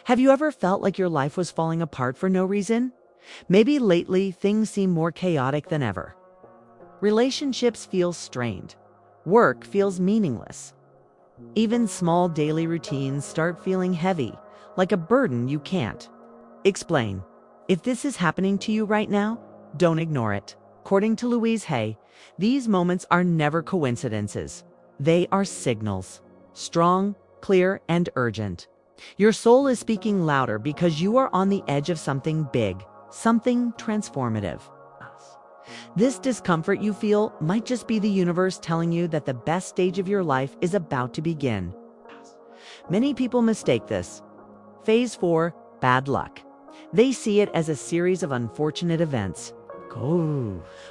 Have you ever felt like your life was falling apart for no reason? Maybe lately things seem more chaotic than ever. Relationships feel strained. Work feels meaningless. Even small daily routines start feeling heavy, like a burden you can't explain. If this is happening to you right now, don't ignore it. According to Louise Hay, these moments are never coincidences. They are signals. Strong, clear, and urgent. Your soul is speaking louder because you are on the edge of something big, something transformative. This discomfort you feel might just be the universe telling you that the best stage of your life is about to begin. Many people mistake this phase for bad luck. They see it as a series of unfortunate events.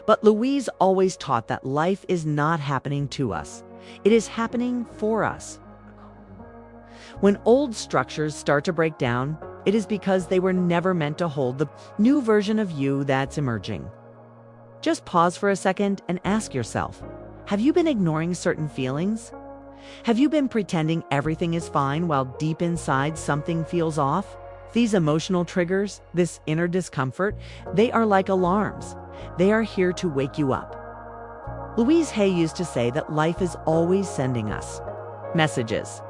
But Louise always taught that life is not happening to us. It is happening for us. When old structures start to break down, it is because they were never meant to hold the new version of you that's emerging. Just pause for a second and ask yourself, have you been ignoring certain feelings? Have you been pretending everything is fine while deep inside something feels off? These emotional triggers, this inner discomfort, they are like alarms. They are here to wake you up. Louise Hay used to say that life is always sending us messages.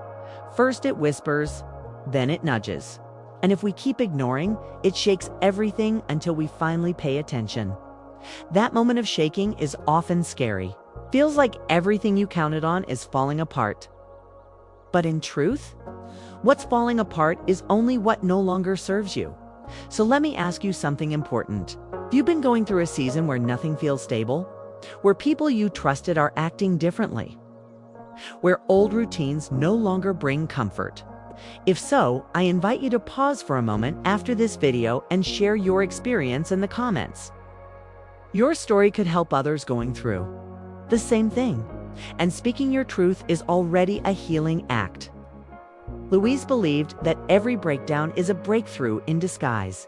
First it whispers, then it nudges. And if we keep ignoring, it shakes everything until we finally pay attention. That moment of shaking is often scary. Feels like everything you counted on is falling apart. But in truth, what's falling apart is only what no longer serves you. So let me ask you something important. Have you been going through a season where nothing feels stable? Where people you trusted are acting differently? Where old routines no longer bring comfort? If so, I invite you to pause for a moment after this video and share your experience in the comments. Your story could help others going through the same thing. And speaking your truth is already a healing act. Louise believed that every breakdown is a breakthrough in disguise.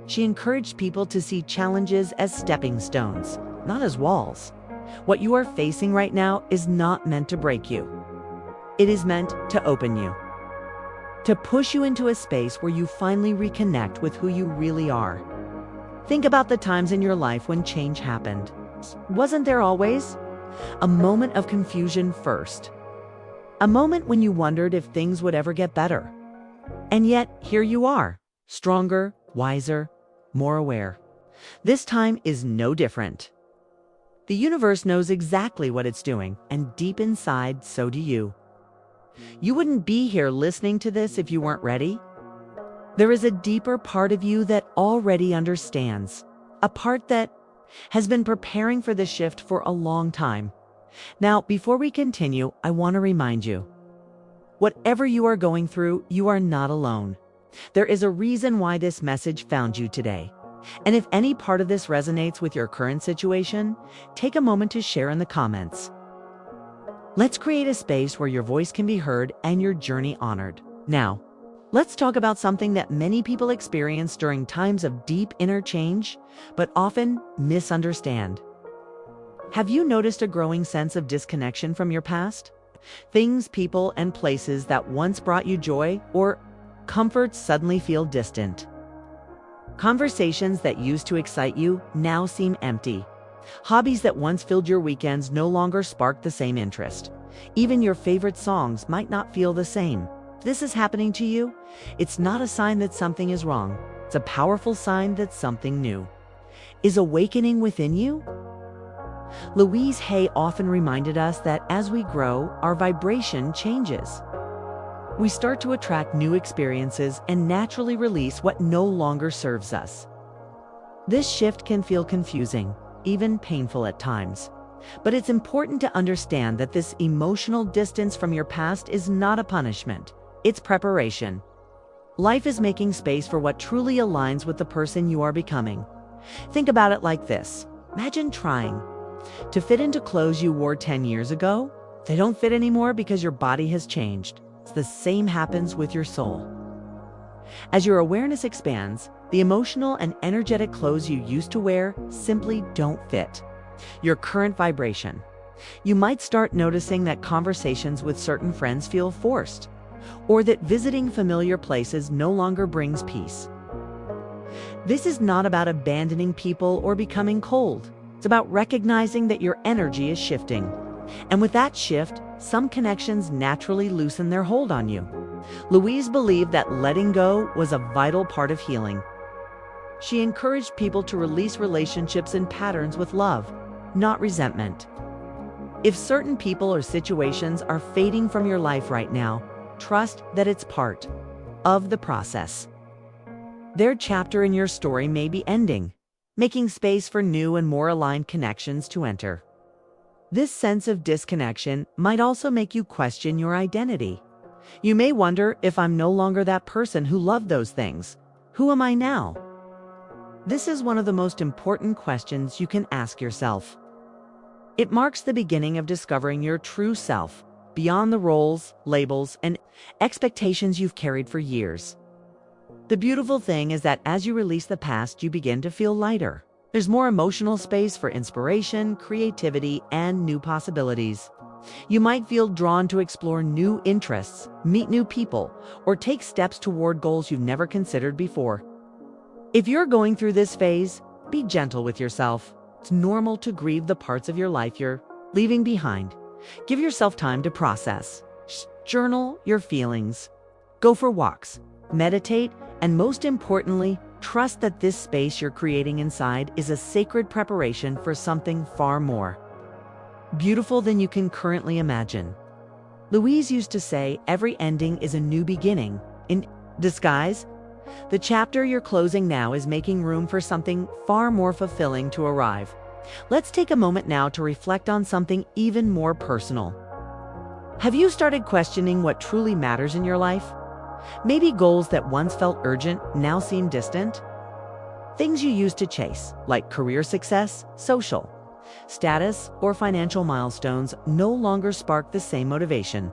She encouraged people to see challenges as stepping stones, not as walls. What you are facing right now is not meant to break you. It is meant to open you, to push you into a space where you finally reconnect with who you really are. Think about the times in your life when change happened. Wasn't there always a moment of confusion first? A moment when you wondered if things would ever get better. And yet, here you are, stronger, wiser, more aware. This time is no different. The universe knows exactly what it's doing, and deep inside, so do you. You wouldn't be here listening to this if you weren't ready. There is a deeper part of you that already understands, a part that has been preparing for this shift for a long time. Now, before we continue, I want to remind you, whatever you are going through, you are not alone. There is a reason why this message found you today. And if any part of this resonates with your current situation, take a moment to share in the comments. Let's create a space where your voice can be heard and your journey honored. Now, let's talk about something that many people experience during times of deep inner change, but often misunderstand. Have you noticed a growing sense of disconnection from your past? Things, people, and places that once brought you joy or comfort suddenly feel distant. Conversations that used to excite you now seem empty. Hobbies that once filled your weekends no longer spark the same interest. Even your favorite songs might not feel the same. If this is happening to you, it's not a sign that something is wrong. It's a powerful sign that something new is awakening within you. Louise Hay often reminded us that as we grow, our vibration changes. We start to attract new experiences and naturally release what no longer serves us. This shift can feel confusing, even painful at times. But it's important to understand that this emotional distance from your past is not a punishment. It's preparation. Life is making space for what truly aligns with the person you are becoming. Think about it like this. Imagine trying to fit into clothes you wore 10 years ago. They don't fit anymore because your body has changed. The same happens with your soul. As your awareness expands, the emotional and energetic clothes you used to wear simply don't fit your current vibration. You might start noticing that conversations with certain friends feel forced. or that visiting familiar places no longer brings peace. This is not about abandoning people or becoming cold. It's about recognizing that your energy is shifting. And with that shift, some connections naturally loosen their hold on you. Louise believed that letting go was a vital part of healing. She encouraged people to release relationships and patterns with love, not resentment. If certain people or situations are fading from your life right now, trust that it's part of the process. Their chapter in your story may be ending, making space for new and more aligned connections to enter. This sense of disconnection might also make you question your identity. You may wonder, if I'm no longer that person who loved those things, who am I now? This is one of the most important questions you can ask yourself. It marks the beginning of discovering your true self, beyond the roles, labels, and expectations you've carried for years. The beautiful thing is that as you release the past, you begin to feel lighter. There's more emotional space for inspiration, creativity, and new possibilities. You might feel drawn to explore new interests, meet new people, or take steps toward goals you've never considered before. If you're going through this phase, be gentle with yourself. It's normal to grieve the parts of your life you're leaving behind. Give yourself time to process. Journal your feelings. Go for walks. Meditate, and most importantly, trust that this space you're creating inside is a sacred preparation for something far more beautiful than you can currently imagine. Louise used to say, every ending is a new beginning in disguise. The chapter you're closing now is making room for something far more fulfilling to arrive. Let's take a moment now to reflect on something even more personal. Have you started questioning what truly matters in your life? Maybe goals that once felt urgent now seem distant? Things you used to chase, like career success, social status, or financial milestones, no longer spark the same motivation.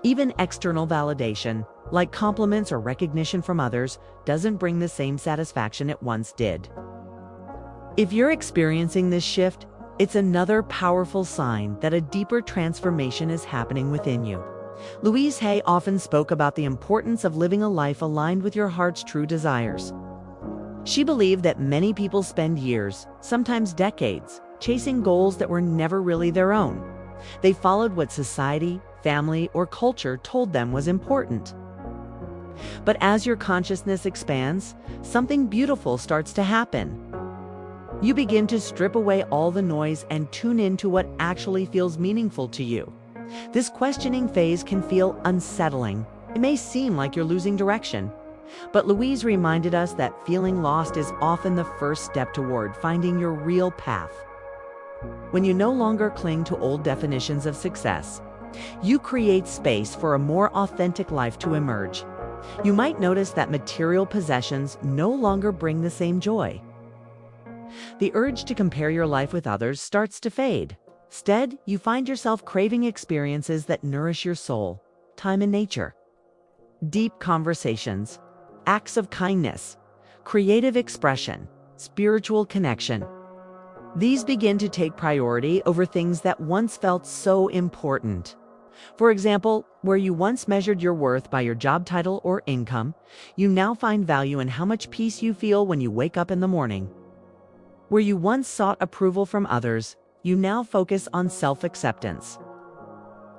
Even external validation, like compliments or recognition from others, doesn't bring the same satisfaction it once did. If you're experiencing this shift, it's another powerful sign that a deeper transformation is happening within you. Louise Hay often spoke about the importance of living a life aligned with your heart's true desires. She believed that many people spend years, sometimes decades, chasing goals that were never really their own. They followed what society, family, or culture told them was important. But as your consciousness expands, something beautiful starts to happen. You begin to strip away all the noise and tune into what actually feels meaningful to you. This questioning phase can feel unsettling. It may seem like you're losing direction. But Louise reminded us that feeling lost is often the first step toward finding your real path. When you no longer cling to old definitions of success, you create space for a more authentic life to emerge. You might notice that material possessions no longer bring the same joy. The urge to compare your life with others starts to fade. Instead, you find yourself craving experiences that nourish your soul, time in nature, deep conversations, acts of kindness, creative expression, spiritual connection. These begin to take priority over things that once felt so important. For example, where you once measured your worth by your job title or income, you now find value in how much peace you feel when you wake up in the morning. Where you once sought approval from others, you now focus on self-acceptance.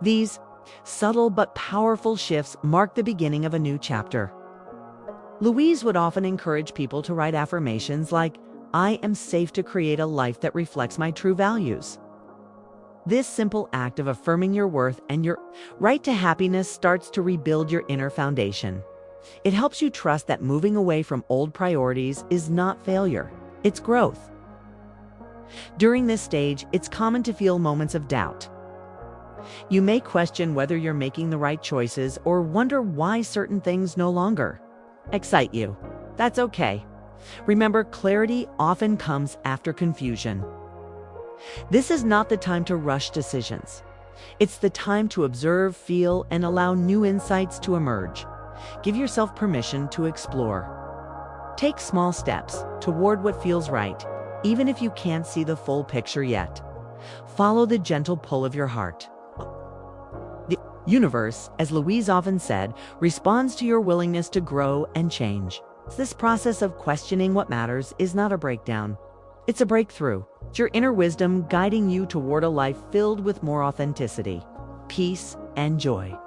These subtle but powerful shifts mark the beginning of a new chapter. Louise would often encourage people to write affirmations like, "I am safe to create a life that reflects my true values." This simple act of affirming your worth and your right to happiness starts to rebuild your inner foundation. It helps you trust that moving away from old priorities is not failure, it's growth. During this stage, it's common to feel moments of doubt. You may question whether you're making the right choices or wonder why certain things no longer excite you. That's okay. Remember, clarity often comes after confusion. This is not the time to rush decisions. It's the time to observe, feel, and allow new insights to emerge. Give yourself permission to explore. Take small steps toward what feels right, even if you can't see the full picture yet. Follow the gentle pull of your heart. universe, as Louise often said, responds to your willingness to grow and change. This process of questioning what matters is not a breakdown. It's a breakthrough. It's your inner wisdom guiding you toward a life filled with more authenticity, peace, and joy.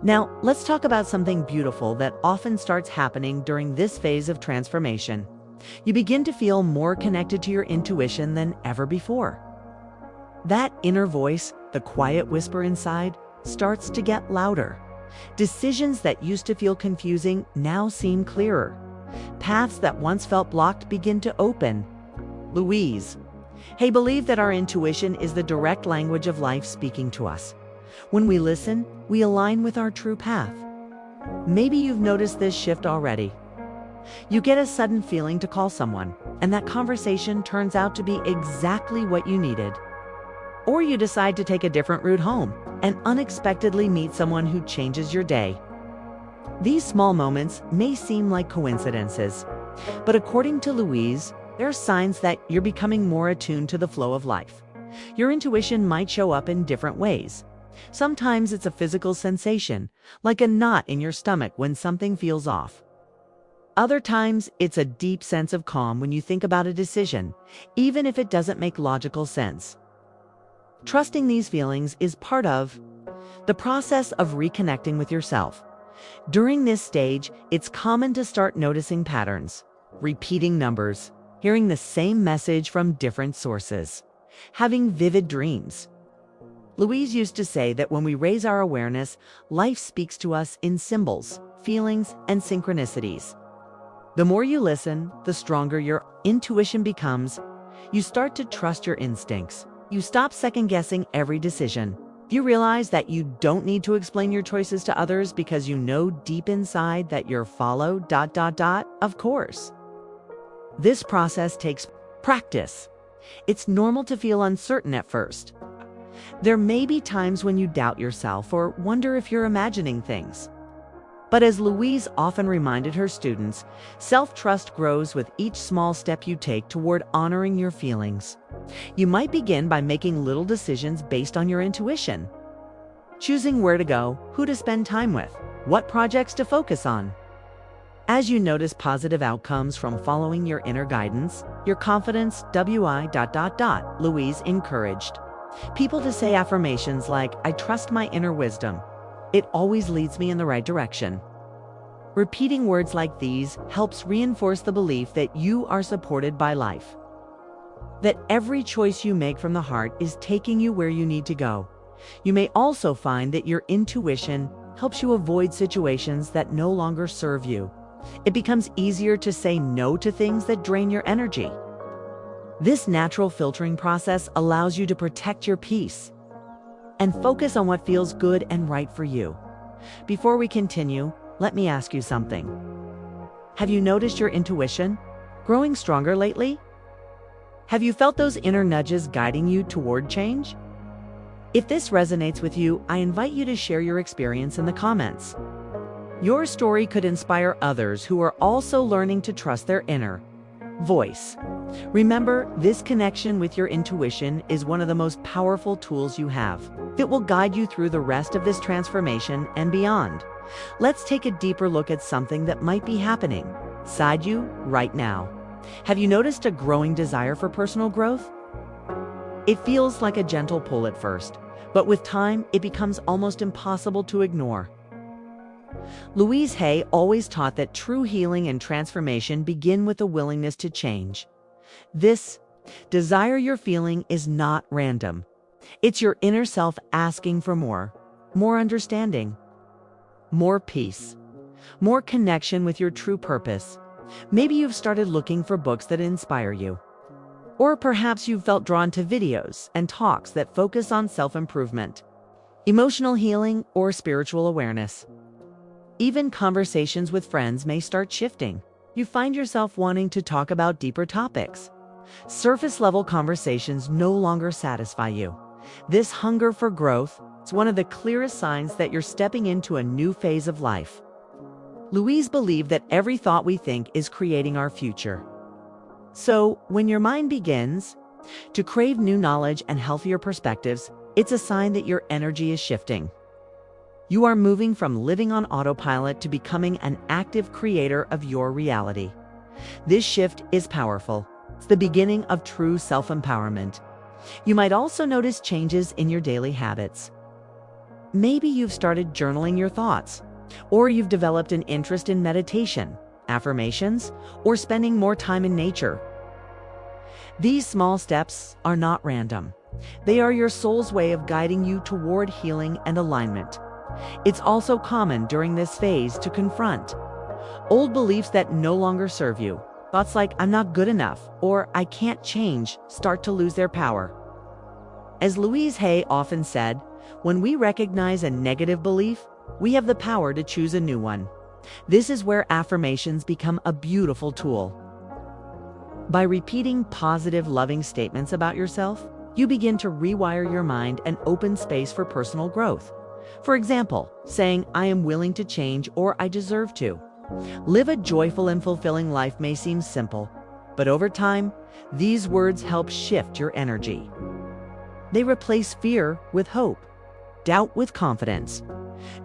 Now, let's talk about something beautiful that often starts happening during this phase of transformation. You begin to feel more connected to your intuition than ever before. That inner voice, the quiet whisper inside, starts to get louder. Decisions that used to feel confusing now seem clearer. Paths that once felt blocked begin to open. Louise Hay believed that our intuition is the direct language of life speaking to us. When we listen, we align with our true path. Maybe you've noticed this shift already. You get a sudden feeling to call someone, and that conversation turns out to be exactly what you needed. Or you decide to take a different route home and unexpectedly meet someone who changes your day. These small moments may seem like coincidences, but according to Louise, they're signs that you're becoming more attuned to the flow of life. Your intuition might show up in different ways. Sometimes it's a physical sensation, like a knot in your stomach when something feels off. Other times, it's a deep sense of calm when you think about a decision, even if it doesn't make logical sense. Trusting these feelings is part of the process of reconnecting with yourself. During this stage, it's common to start noticing patterns, repeating numbers, hearing the same message from different sources, having vivid dreams. Louise used to say that when we raise our awareness, life speaks to us in symbols, feelings, and synchronicities. The more you listen, the stronger your intuition becomes. You start to trust your instincts. You stop second-guessing every decision. You realize that you don't need to explain your choices to others because you know deep inside that you're followed, of course. This process takes practice. It's normal to feel uncertain at first. There may be times when you doubt yourself or wonder if you're imagining things. But as Louise often reminded her students, self-trust grows with each small step you take toward honoring your feelings. You might begin by making little decisions based on your intuition. Choosing where to go, who to spend time with, what projects to focus on. As you notice positive outcomes from following your inner guidance, your confidence, Louise encouraged people to say affirmations like, "I trust my inner wisdom. It always leads me in the right direction." Repeating words like these helps reinforce the belief that you are supported by life. That every choice you make from the heart is taking you where you need to go. You may also find that your intuition helps you avoid situations that no longer serve you. It becomes easier to say no to things that drain your energy. This natural filtering process allows you to protect your peace and focus on what feels good and right for you. Before we continue, let me ask you something. Have you noticed your intuition growing stronger lately? Have you felt those inner nudges guiding you toward change? If this resonates with you, I invite you to share your experience in the comments. Your story could inspire others who are also learning to trust their inner voice. Remember, this connection with your intuition is one of the most powerful tools you have. It will guide you through the rest of this transformation and beyond. Let's take a deeper look at something that might be happening inside you right now. Have you noticed a growing desire for personal growth? It feels like a gentle pull at first, but with time, it becomes almost impossible to ignore. Louise Hay always taught that true healing and transformation begin with a willingness to change. This desire you're feeling is not random. It's your inner self asking for more understanding, more peace, more connection with your true purpose. Maybe you've started looking for books that inspire you. Or perhaps you've felt drawn to videos and talks that focus on self-improvement, emotional healing, or spiritual awareness. Even conversations with friends may start shifting. You find yourself wanting to talk about deeper topics. Surface-level conversations no longer satisfy you. This hunger for growth is one of the clearest signs that you're stepping into a new phase of life. Louise believed that every thought we think is creating our future. So, when your mind begins to crave new knowledge and healthier perspectives, it's a sign that your energy is shifting. You are moving from living on autopilot to becoming an active creator of your reality. This shift is powerful. It's the beginning of true self-empowerment. You might also notice changes in your daily habits. Maybe you've started journaling your thoughts, or you've developed an interest in meditation, affirmations, or spending more time in nature. These small steps are not random. They are your soul's way of guiding you toward healing and alignment. It's also common during this phase to confront old beliefs that no longer serve you. Thoughts like, I'm not good enough, or I can't change, start to lose their power. As Louise Hay often said, when we recognize a negative belief, we have the power to choose a new one. This is where affirmations become a beautiful tool. By repeating positive, loving statements about yourself, you begin to rewire your mind and open space for personal growth. For example, saying, I am willing to change or I deserve to. Live a joyful and fulfilling life may seem simple, but over time, these words help shift your energy. They replace fear with hope, doubt with confidence.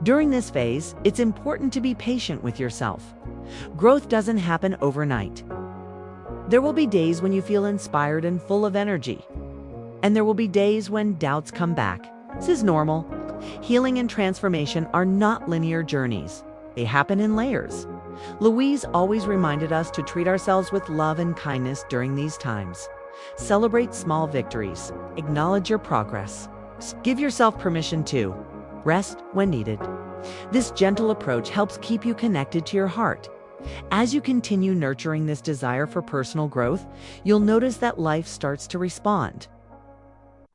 During this phase, it's important to be patient with yourself. Growth doesn't happen overnight. There will be days when you feel inspired and full of energy, and there will be days when doubts come back. This is normal. Healing and transformation are not linear journeys. They happen in layers. Louise always reminded us to treat ourselves with love and kindness during these times. Celebrate small victories. Acknowledge your progress. Give yourself permission to rest when needed. This gentle approach helps keep you connected to your heart. As you continue nurturing this desire for personal growth, you'll notice that life starts to respond.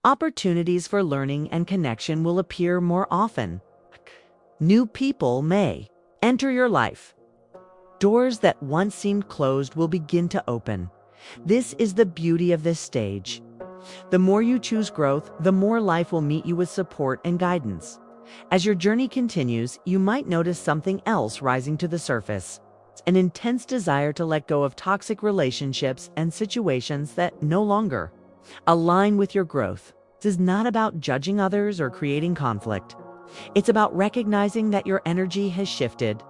Opportunities for learning and connection will appear more often. New people may enter your life. Doors that once seemed closed will begin to open. This is the beauty of this stage. The more you choose growth, the more life will meet you with support and guidance. As your journey continues, you might notice something else rising to the surface. An intense desire to let go of toxic relationships and situations that no longer align with your growth. This is not about judging others or creating conflict. It's about recognizing that your energy has shifted,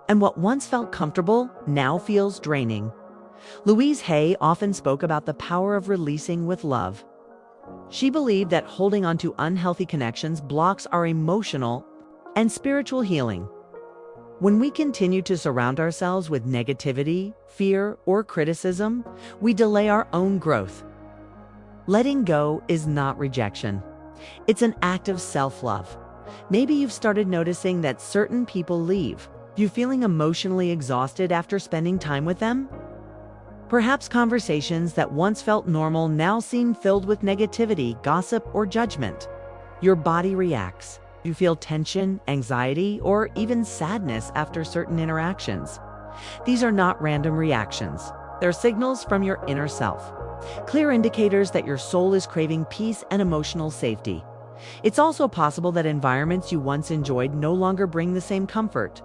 and what once felt comfortable now feels draining. Louise Hay often spoke about the power of releasing with love. She believed that holding on to unhealthy connections blocks our emotional and spiritual healing. When we continue to surround ourselves with negativity, fear, or criticism, we delay our own growth. Letting go is not rejection. It's an act of self-love. Maybe you've started noticing that certain people leave. You feeling emotionally exhausted after spending time with them? Perhaps conversations that once felt normal now seem filled with negativity, gossip, or judgment. Your body reacts. You feel tension, anxiety, or even sadness after certain interactions. These are not random reactions. They're signals from your inner self. Clear indicators that your soul is craving peace and emotional safety. It's also possible that environments you once enjoyed no longer bring the same comfort.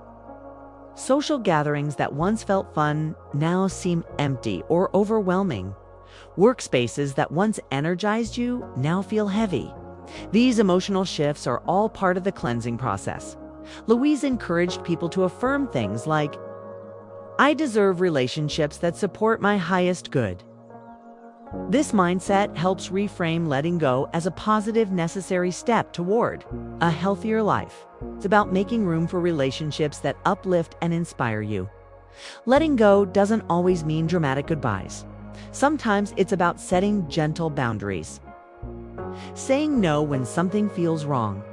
Social gatherings that once felt fun now seem empty or overwhelming. Workspaces that once energized you now feel heavy. These emotional shifts are all part of the cleansing process. Louise encouraged people to affirm things like, I deserve relationships that support my highest good. This mindset helps reframe letting go as a positive, necessary step toward a healthier life. It's about making room for relationships that uplift and inspire you. Letting go doesn't always mean dramatic goodbyes. Sometimes it's about setting gentle boundaries. Saying no when something feels wrong.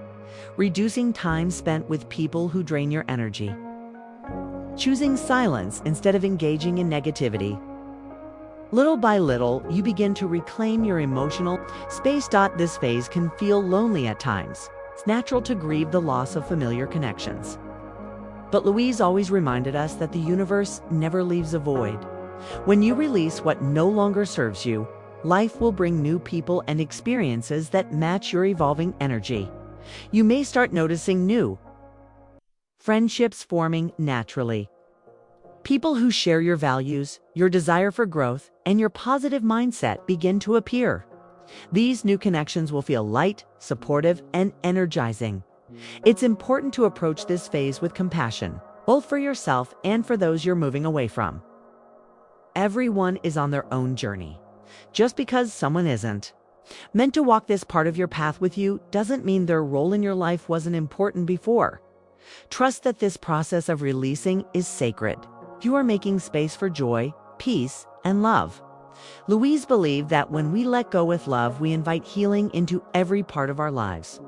Reducing time spent with people who drain your energy. Choosing silence instead of engaging in negativity. Little by little, you begin to reclaim your emotional space. This phase can feel lonely at times. It's natural to grieve the loss of familiar connections. But Louise always reminded us that the universe never leaves a void. When you release what no longer serves you, life will bring new people and experiences that match your evolving energy. You may start noticing new friendships forming naturally. People who share your values, your desire for growth, and your positive mindset begin to appear. These new connections will feel light, supportive, and energizing. It's important to approach this phase with compassion, both for yourself and for those you're moving away from. Everyone is on their own journey. Just because someone isn't meant to walk this part of your path with you doesn't mean their role in your life wasn't important before. Trust that this process of releasing is sacred. You are making space for joy, peace, and love. Louise believed that when we let go with love, we invite healing into every part of our lives.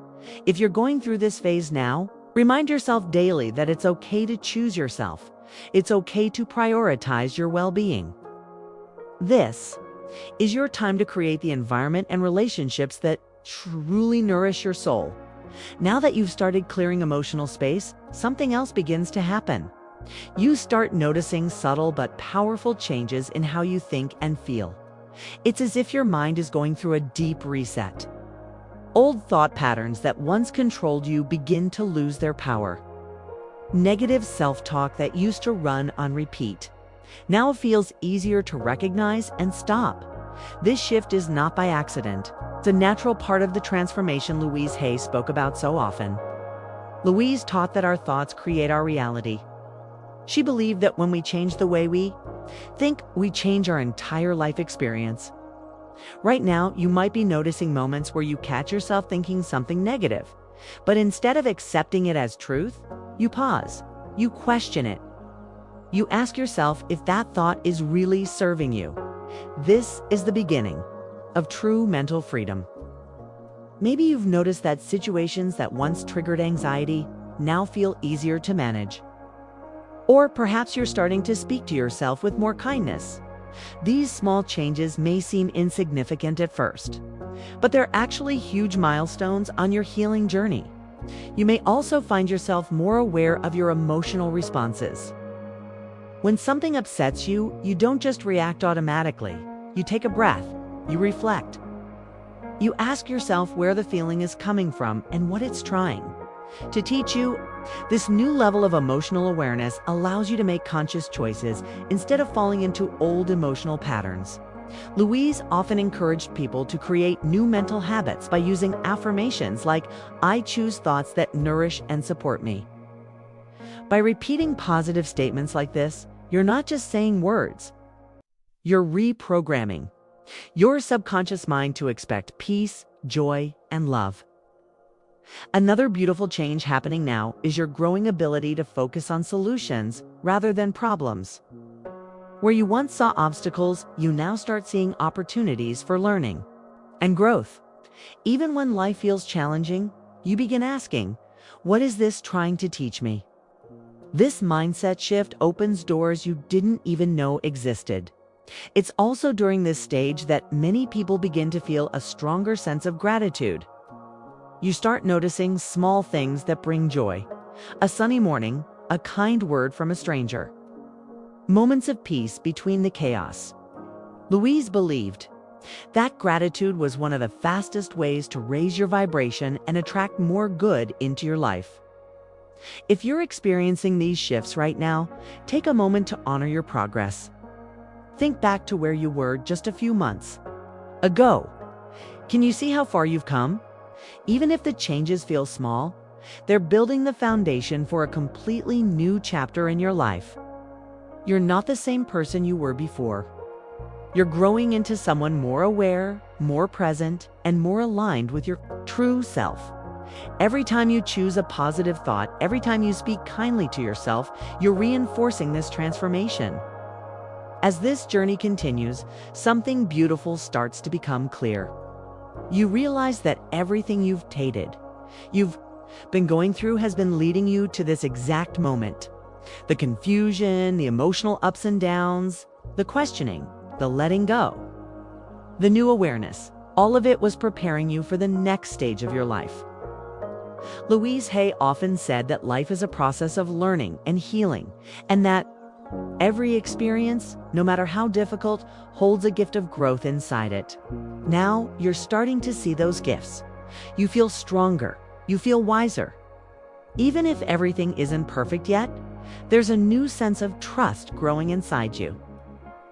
If you're going through this phase now, remind yourself daily that it's okay to choose yourself. It's okay to prioritize your well-being. This is your time to create the environment and relationships that truly nourish your soul. Now that you've started clearing emotional space, something else begins to happen. You start noticing subtle but powerful changes in how you think and feel. It's as if your mind is going through a deep reset. Old thought patterns that once controlled you begin to lose their power. Negative self-talk that used to run on repeat now feels easier to recognize and stop. This shift is not by accident. It's a natural part of the transformation Louise Hay spoke about so often. Louise taught that our thoughts create our reality. She believed that when we change the way we think, we change our entire life experience. Right now, you might be noticing moments where you catch yourself thinking something negative, but instead of accepting it as truth, you pause, you question it. You ask yourself if that thought is really serving you. This is the beginning of true mental freedom. Maybe you've noticed that situations that once triggered anxiety now feel easier to manage. Or perhaps you're starting to speak to yourself with more kindness. These small changes may seem insignificant at first, but they're actually huge milestones on your healing journey. You may also find yourself more aware of your emotional responses. When something upsets you, you don't just react automatically. You take a breath, you reflect. You ask yourself where the feeling is coming from and what it's trying to teach you. This new level of emotional awareness allows you to make conscious choices instead of falling into old emotional patterns. Louise often encouraged people to create new mental habits by using affirmations like, "I choose thoughts that nourish and support me." By repeating positive statements like this, you're not just saying words. You're reprogramming your subconscious mind to expect peace, joy, and love. Another beautiful change happening now is your growing ability to focus on solutions rather than problems. Where you once saw obstacles, you now start seeing opportunities for learning and growth. Even when life feels challenging, you begin asking, what is this trying to teach me? This mindset shift opens doors you didn't even know existed. It's also during this stage that many people begin to feel a stronger sense of gratitude. You start noticing small things that bring joy. A sunny morning, a kind word from a stranger. Moments of peace between the chaos. Louise believed that gratitude was one of the fastest ways to raise your vibration and attract more good into your life. If you're experiencing these shifts right now, take a moment to honor your progress. Think back to where you were just a few months ago. Can you see how far you've come? Even if the changes feel small, they're building the foundation for a completely new chapter in your life. You're not the same person you were before. You're growing into someone more aware, more present, and more aligned with your true self. Every time you choose a positive thought, every time you speak kindly to yourself, you're reinforcing this transformation. As this journey continues, something beautiful starts to become clear. You realize that everything you've been going through has been leading you to this exact moment. The confusion, the emotional ups and downs, the questioning, the letting go, the new awareness, all of it was preparing you for the next stage of your life. Louise Hay often said that life is a process of learning and healing, and that every experience, no matter how difficult, holds a gift of growth inside it. Now, you're starting to see those gifts. You feel stronger. You feel wiser. Even if everything isn't perfect yet, there's a new sense of trust growing inside you.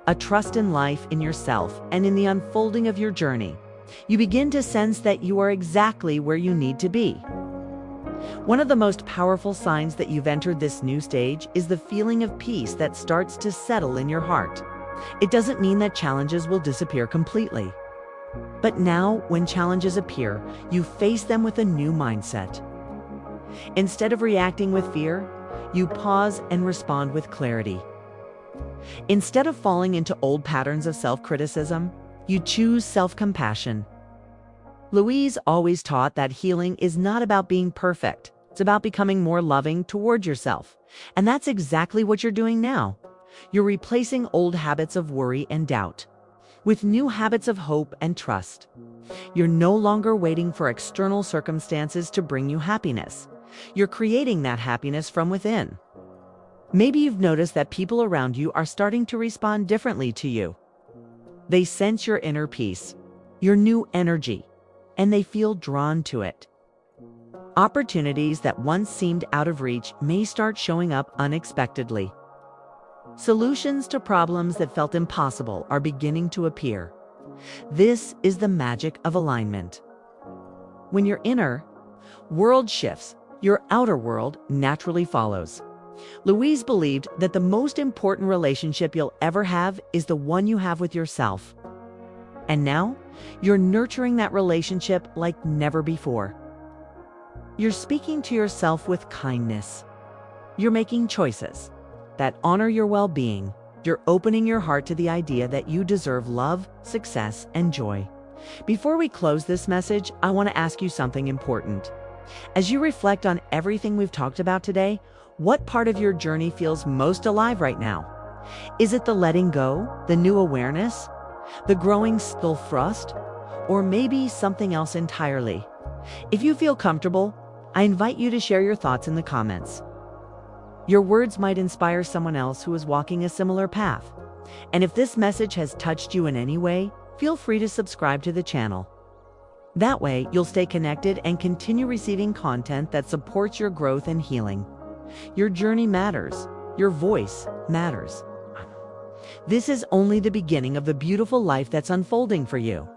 A trust in life, in yourself, and in the unfolding of your journey. You begin to sense that you are exactly where you need to be. One of the most powerful signs that you've entered this new stage is the feeling of peace that starts to settle in your heart. It doesn't mean that challenges will disappear completely. But now, when challenges appear, you face them with a new mindset. Instead of reacting with fear, you pause and respond with clarity. Instead of falling into old patterns of self-criticism, you choose self-compassion. Louise always taught that healing is not about being perfect. It's about becoming more loving toward yourself. And that's exactly what you're doing now. You're replacing old habits of worry and doubt with new habits of hope and trust. You're no longer waiting for external circumstances to bring you happiness. You're creating that happiness from within. Maybe you've noticed that people around you are starting to respond differently to you. They sense your inner peace, your new energy, and they feel drawn to it. Opportunities that once seemed out of reach may start showing up unexpectedly. Solutions to problems that felt impossible are beginning to appear. This is the magic of alignment. When your inner world shifts, your outer world naturally follows. Louise believed that the most important relationship you'll ever have is the one you have with yourself. And now, you're nurturing that relationship like never before. You're speaking to yourself with kindness. You're making choices that honor your well-being. You're opening your heart to the idea that you deserve love, success, and joy. Before we close this message, I want to ask you something important. As you reflect on everything we've talked about today, what part of your journey feels most alive right now? Is it the letting go, the new awareness, the growing self-trust, or maybe something else entirely? If you feel comfortable, I invite you to share your thoughts in the comments. Your words might inspire someone else who is walking a similar path. And if this message has touched you in any way, feel free to subscribe to the channel. That way, you'll stay connected and continue receiving content that supports your growth and healing. Your journey matters. Your voice matters. This is only the beginning of the beautiful life that's unfolding for you.